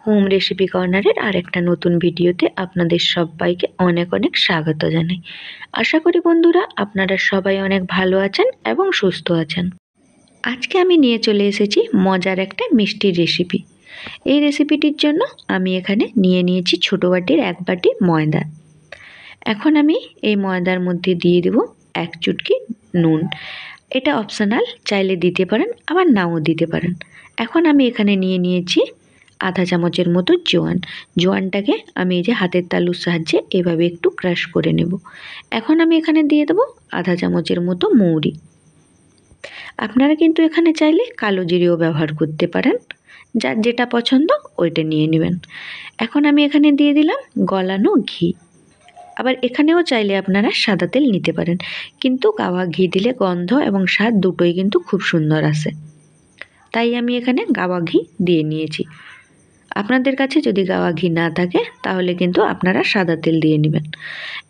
Home recipe কর্নারের আরেকটা নতুন ভিডিওতে আপনাদের সবাইকে অনেক অনেক স্বাগত জানাই। আশা করি বন্ধুরা আপনারা সবাই অনেক ভালো আছেন এবং সুস্থ আছেন। আজকে আমি নিয়ে চলে এসেছি মজার একটা মিষ্টির রেসিপি। এই রেসিপিটির জন্য আমি এখানে নিয়ে নিয়েছি ছোটো বাটির 1 বাটি ময়দা। এখন আমি এই ময়দার মধ্যে দিয়ে দেব 1 চুটকি নুন। এটা অপশনাল, চাইলে দিতে পারেন আবার নাও দিতে পারেন। এখন আমি এখানে নিয়ে নিয়েছি আধা চামচের মতো জোয়ানটাকে আমি এই যে হাতের তালুর সাহায্যে এভাবে একটু ক্রাশ করে নেব। এখন আমি এখানে দিয়ে দেবো আধা চামচের মতো মৌরি। আপনারা কিন্তু এখানে চাইলে কালো জিরেও ব্যবহার করতে পারেন, যার যেটা পছন্দ ওইটা নিয়ে নেবেন। এখন আমি এখানে দিয়ে দিলাম গলানো ঘি। আবার এখানেও চাইলে আপনারা সাদা তেল নিতে পারেন, কিন্তু গাওয়া ঘি দিলে গন্ধ এবং স্বাদ দুটোই কিন্তু খুব সুন্দর আসে, তাই আমি এখানে গাওয়া ঘি দিয়ে নিয়েছি। আপনাদের কাছে যদি গাওয়া ঘি না থাকে তাহলে কিন্তু আপনারা সাদা তেল দিয়ে নেবেন।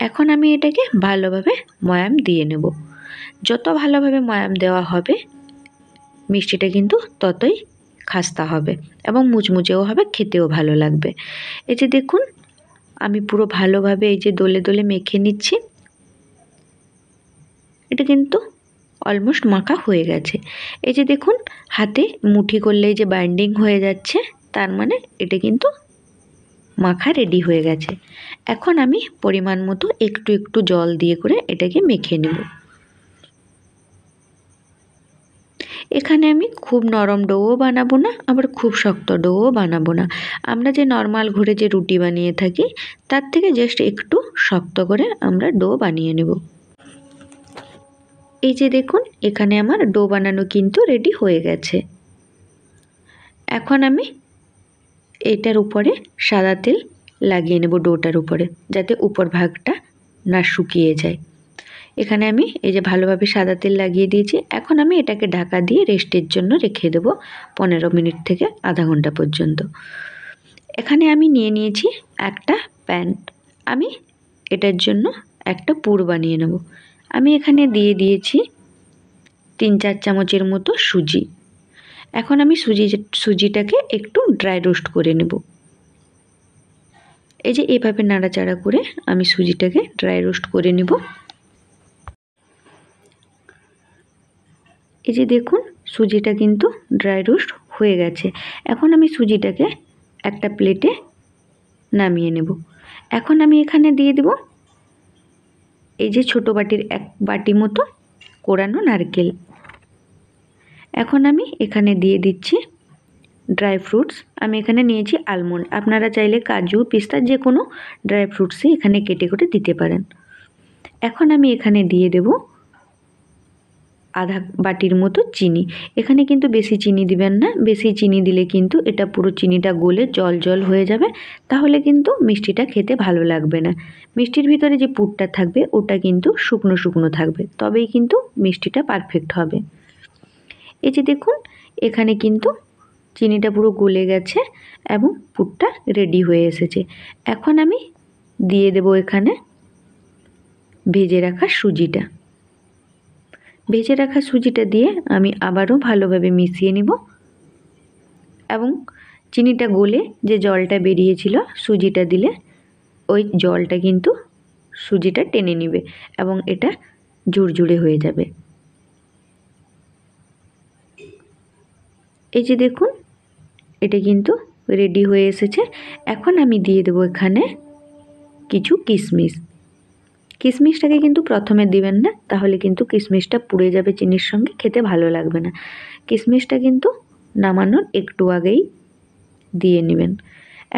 এখন আমি এটাকে ভালোভাবে ময়াম দিয়ে নেব। যত ভালোভাবে ময়াম দেওয়া হবে মিষ্টিটা কিন্তু ততই খাস্তা হবে এবং মুচমুচেও হবে, খেতেও ভালো লাগবে। এই যে দেখুন আমি পুরো ভালোভাবে এই যে দোলে দোলে মেখে নিচ্ছি। এটা কিন্তু অলমোস্ট মাখা হয়ে গেছে। এই যে দেখুন হাতে মুঠি করলে যে বাইন্ডিং হয়ে যাচ্ছে, তার মানে এটা কিন্তু মাখা রেডি হয়ে গেছে। এখন আমি পরিমাণ মতো একটু একটু জল দিয়ে করে এটাকে মেখে নেব। এখানে আমি খুব নরম ডোও বানাবো না, আবার খুব শক্ত ডোও বানাবো না। আমরা যে নর্মাল ঘরে যে রুটি বানিয়ে থাকি তার থেকে জাস্ট একটু শক্ত করে আমরা ডো বানিয়ে নেব। এই যে দেখুন এখানে আমার ডো বানানো কিন্তু রেডি হয়ে গেছে। এখন আমি এটার উপরে সাদা তেল লাগিয়ে নেব ডোটার উপরে, যাতে উপর ভাগটা না শুকিয়ে যায়। এখানে আমি এই যে ভালোভাবে সাদা তেল লাগিয়ে দিয়েছি। এখন আমি এটাকে ঢাকা দিয়ে রেস্টের জন্য রেখে দেব 15 মিনিট থেকে আধা ঘন্টা পর্যন্ত। এখানে আমি নিয়ে নিয়েছি একটা প্যান। আমি এটার জন্য একটা পুর বানিয়ে নেব। আমি এখানে দিয়ে দিয়েছি 3-4 চামচের মতো সুজি। এখন আমি সুজিটাকে একটু ড্রাই রোস্ট করে নেব। এই যে এভাবে নাড়াচাড়া করে আমি সুজিটাকে ড্রাই রোস্ট করে নেব। এই যে দেখুন সুজিটা কিন্তু ড্রাই রোস্ট হয়ে গেছে। এখন আমি সুজিটাকে একটা প্লেটে নামিয়ে নেব। এখন আমি এখানে দিয়ে দেব এই যে ছোটো বাটির 1 বাটি মতো কোরানো নারকেল। এখন আমি এখানে দিয়ে দিচ্ছি ড্রাই ফ্রুটস। আমি এখানে নিয়েছি আলমন্ড, আপনারা চাইলে কাজু পিস্তা যে কোনো ড্রাই ফ্রুটসই এখানে কেটে কেটে দিতে পারেন। এখন আমি এখানে দিয়ে দেব আধা বাটির মতো চিনি। এখানে কিন্তু বেশি চিনি দিবেন না, বেশি চিনি দিলে কিন্তু এটা পুরো চিনিটা গলে জল জল হয়ে যাবে, তাহলে কিন্তু মিষ্টিটা খেতে ভালো লাগবে না। মিষ্টির ভিতরে যে পুরটা থাকবে ওটা কিন্তু শুকনো শুকনো থাকবে, তবেই কিন্তু মিষ্টিটা পারফেক্ট হবে। এই যে দেখুন এখানে কিন্তু চিনিটা পুরো গলে গেছে এবং পুরটা রেডি হয়ে এসেছে। এখন আমি দিয়ে দেব এখানে ভেজে রাখা সুজিটা। ভেজে রাখা সুজিটা দিয়ে আমি আবারও ভালোভাবে মিশিয়ে নিব এবং চিনিটা গলে যে জলটা বেরিয়েছিল সুজিটা দিলে ওই জলটা কিন্তু সুজিটা টেনে নেবে এবং এটা ঝুরঝুরে হয়ে যাবে। এই যে দেখুন এটা কিন্তু রেডি হয়ে এসেছে। এখন আমি দিয়ে দেবো এখানে কিছু কিশমিশ। কিশমিশটাকে কিন্তু প্রথমে দিবেন না, তাহলে কিন্তু কিশমিশটা পুড়ে যাবে চিনির সঙ্গে, খেতে ভালো লাগবে না। কিশমিশটা কিন্তু নামানোর একটু আগেই দিয়ে নেবেন।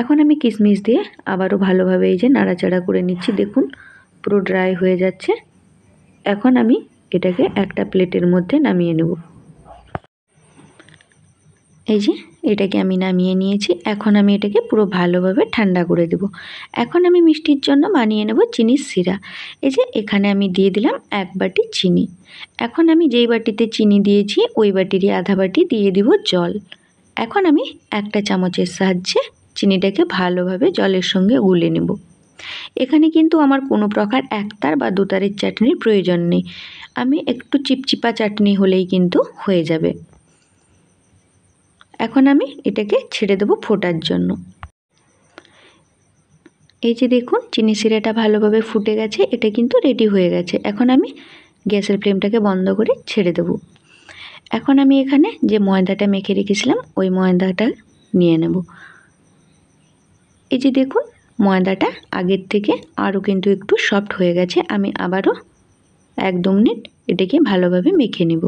এখন আমি কিশমিশ দিয়ে আবারও ভালোভাবে এই যে নাড়াচাড়া করে নিচ্ছি। দেখুন পুরো ড্রাই হয়ে যাচ্ছে। এখন আমি এটাকে একটা প্লেটের মধ্যে নামিয়ে নেব। এই যে এটাকে আমি নামিয়ে নিয়েছি। এখন আমি এটাকে পুরো ভালোভাবে ঠান্ডা করে দেব। এখন আমি মিষ্টির জন্য বানিয়ে নেব চিনির শিরা। এই যে এখানে আমি দিয়ে দিলাম 1 বাটি চিনি। এখন আমি যেই বাটিতে চিনি দিয়েছি ওই বাটিরই আধা বাটি দিয়ে দিব জল। এখন আমি একটা চামচের সাহায্যে চিনিটাকে ভালোভাবে জলের সঙ্গে গুলে নেব। এখানে কিন্তু আমার কোনো প্রকার একতার বা দুতারের চাটনির প্রয়োজন নেই। আমি একটু চিপচিপা চাটনি হলেই কিন্তু হয়ে যাবে। এখন আমি এটাকে ছেড়ে দেবো ফোটার জন্য। এই যে দেখুন চিনি শিরাটা ভালোভাবে ফুটে গেছে, এটা কিন্তু রেডি হয়ে গেছে। এখন আমি গ্যাসের ফ্লেমটাকে বন্ধ করে ছেড়ে দেব। এখন আমি এখানে যে ময়দাটা মেখে রেখেছিলাম ওই ময়দাটা নিয়ে নেব। এই যে দেখুন ময়দাটা আগের থেকে আরও কিন্তু একটু সফট হয়ে গেছে। আমি আবারও 1-2 মিনিট এটাকে ভালোভাবে মেখে নেব।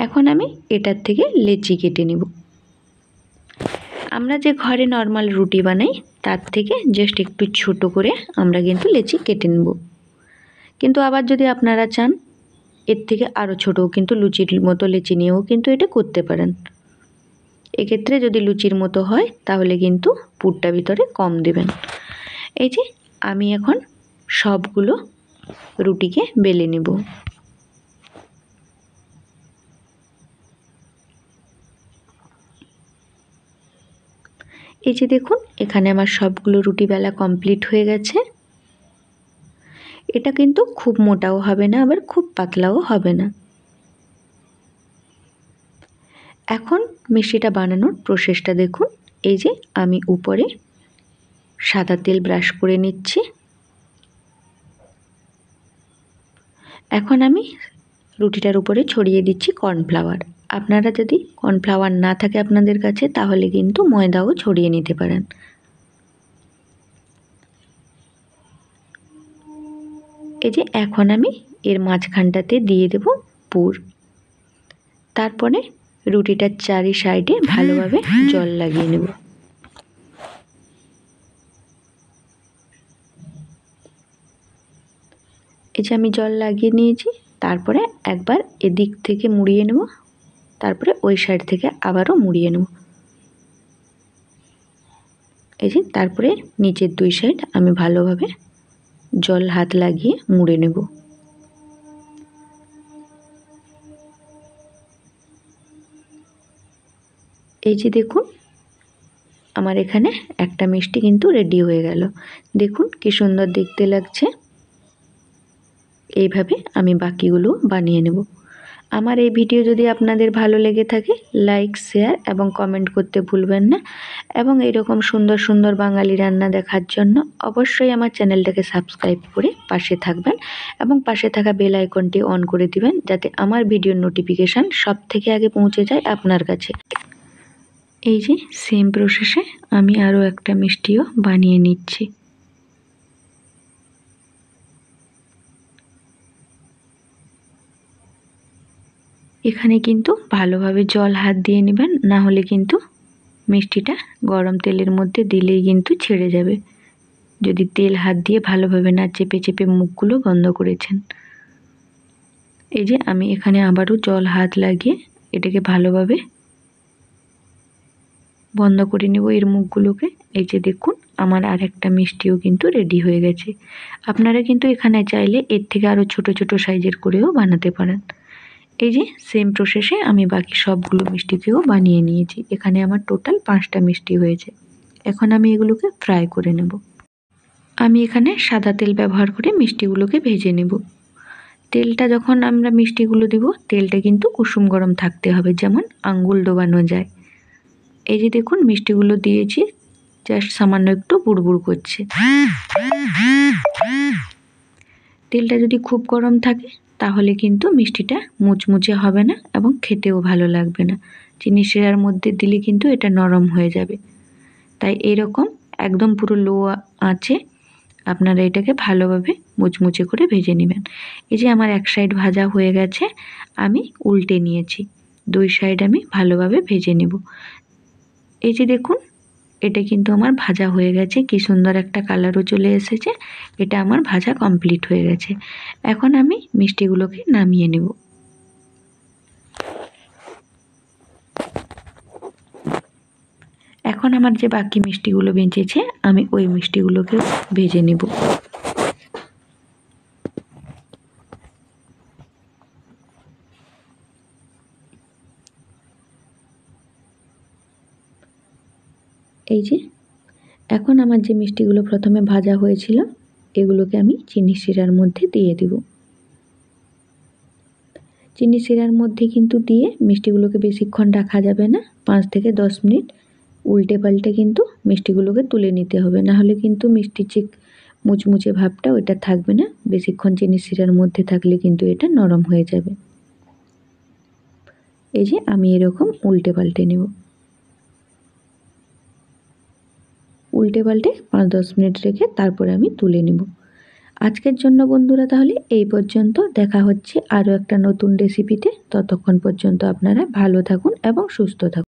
এখন আমি এটার থেকে লেচি কেটে নেব। আমরা যে ঘরে নর্মাল রুটি বানাই তার থেকে জাস্ট একটু ছোট করে আমরা কিন্তু লেচি কেটে নেব। কিন্তু আবার যদি আপনারা চান এর থেকে আরও ছোটও কিন্তু লুচির মতো লেচি নিয়েও কিন্তু এটা করতে পারেন। এক্ষেত্রে যদি লুচির মতো হয় তাহলে কিন্তু পুরটা ভিতরে কম দেবেন। এই যে আমি এখন সবগুলো রুটিকে বেলে নেব। এই যে দেখুন এখানে আমার সবগুলো রুটি বেলা কমপ্লিট হয়ে গেছে। এটা কিন্তু খুব মোটাও হবে না আবার খুব পাতলাও হবে না। এখন মিষ্টিটা বানানোর প্রসেসটা দেখুন। এই যে আমি উপরে সাদা তেল ব্রাশ করে নিচ্ছি। এখন আমি রুটিটার উপরে ছড়িয়ে দিচ্ছি কর্নফ্লাওয়ার। আপনারা যদি কর্নফ্লাওয়ার না থাকে আপনাদের কাছে তাহলে কিন্তু ময়দাও ছড়িয়ে নিতে পারেন। এই যে এখন আমি এর মাঝখানটাতে দিয়ে দেব পুর। তারপরে রুটিটার চারি সাইডে ভালোভাবে জল লাগিয়ে নেব। এই যে আমি জল লাগিয়ে নিয়েছি। তারপরে একবার এদিক থেকে মুড়িয়ে নেব, তারপরে ওই সাইড থেকে আবারও মুড়িয়ে নেব। এই যে তারপরে নিচের 2 সাইড আমি ভালোভাবে জল হাত লাগিয়ে মুড়ে নেব। এই যে দেখুন আমার এখানে একটা মিষ্টি কিন্তু রেডি হয়ে গেল। দেখুন কি সুন্দর দেখতে লাগছে। এইভাবে আমি বাকিগুলো বানিয়ে নেব। আমার এই ভিডিও যদি আপনাদের ভালো লেগে থাকে লাইক, শেয়ার এবং কমেন্ট করতে ভুলবেন না। এবং এরকম সুন্দর সুন্দর বাঙালি রান্না দেখার জন্য অবশ্যই আমার চ্যানেলটাকে সাবস্ক্রাইব করে পাশে থাকবেন এবং পাশে থাকা বেল আইকনটি অন করে দিবেন যাতে আমার ভিডিওর নোটিফিকেশান সবথেকে আগে পৌঁছে যায় আপনার কাছে। এই যে সেম প্রসেসে আমি আরও একটা মিষ্টিও বানিয়ে নিচ্ছি। এখানে কিন্তু ভালোভাবে জল হাত দিয়ে নেবেন, না হলে কিন্তু মিষ্টিটা গরম তেলের মধ্যে দিলেই কিন্তু ছেড়ে যাবে। যদি তেল হাত দিয়ে ভালোভাবে না চেপে চেপে মুখগুলো বন্ধ করেছেন। এই যে আমি এখানে আবারও জল হাত লাগিয়ে এটাকে ভালোভাবে বন্ধ করে নেব এর মুখগুলোকে। এই যে দেখুন আমার আর একটা মিষ্টিও কিন্তু রেডি হয়ে গেছে। আপনারা কিন্তু এখানে চাইলে এর থেকে আরও ছোট ছোট সাইজের করেও বানাতে পারেন। এই যে সেম প্রসেসে আমি বাকি সবগুলো মিষ্টিকেও বানিয়ে নিয়েছি। এখানে আমার টোটাল 5টা মিষ্টি হয়েছে। এখন আমি এগুলোকে ফ্রাই করে নেব। আমি এখানে সাদা তেল ব্যবহার করে মিষ্টিগুলোকে ভেজে নেব। তেলটা যখন আমরা মিষ্টিগুলো দেব তেলটা কিন্তু কুসুম গরম থাকতে হবে, যেমন আঙ্গুল ডোবানো যায়। এই যে দেখুন মিষ্টিগুলো দিয়েছি, জাস্ট সামান্য একটু বুড়বুড় করছে। তেলটা যদি খুব গরম থাকে তাহলে কিন্তু মিষ্টিটা মুচমুচে হবে না এবং খেতেও ভালো লাগবে না। চিনি শিরার মধ্যে দিলে কিন্তু এটা নরম হয়ে যাবে। তাই এরকম একদম পুরো লো আঁচে আপনারা এটাকে ভালোভাবে মুচমুচে করে ভেজে নেবেন। এই যে আমার এক সাইড ভাজা হয়ে গেছে, আমি উল্টে নিয়েছি। 2 সাইড আমি ভালোভাবে ভেজে নেব। এই যে দেখুন এটা কিন্তু আমার ভাজা হয়ে গেছে, কি সুন্দর একটা কালারও চলে এসেছে। এটা আমার ভাজা কমপ্লিট হয়ে গেছে। এখন আমি মিষ্টিগুলোকে নামিয়ে নেব। এখন আমার যে বাকি মিষ্টিগুলো বেঁচেছে আমি ওই মিষ্টিগুলোকে ভেজে নেব। এই যে এখন আমার যে মিষ্টিগুলো প্রথমে ভাজা হয়েছিল এগুলোকে আমি চিনি শিরার মধ্যে দিয়ে দেব। চিনি শিরার মধ্যে কিন্তু দিয়ে মিষ্টিগুলোকে বেশিক্ষণ রাখা যাবে না, 5 থেকে 10 মিনিট উল্টে পাল্টে কিন্তু মিষ্টিগুলোকে তুলে নিতে হবে, নাহলে কিন্তু মিষ্টির যে মুচমুচে ভাবটা ওটা থাকবে না। বেশিক্ষণ চিনি শিরার মধ্যে থাকলে কিন্তু এটা নরম হয়ে যাবে। এই যে আমি এরকম উল্টে পাল্টে নেব। উল্টে পাল্টে 5-10 মিনিট রেখে তারপরে আমি তুলে নেব। আজকের জন্য বন্ধুরা তাহলে এই পর্যন্ত। দেখা হচ্ছে আরও একটা নতুন রেসিপিতে। ততক্ষণ পর্যন্ত আপনারা ভালো থাকুন এবং সুস্থ থাকুন।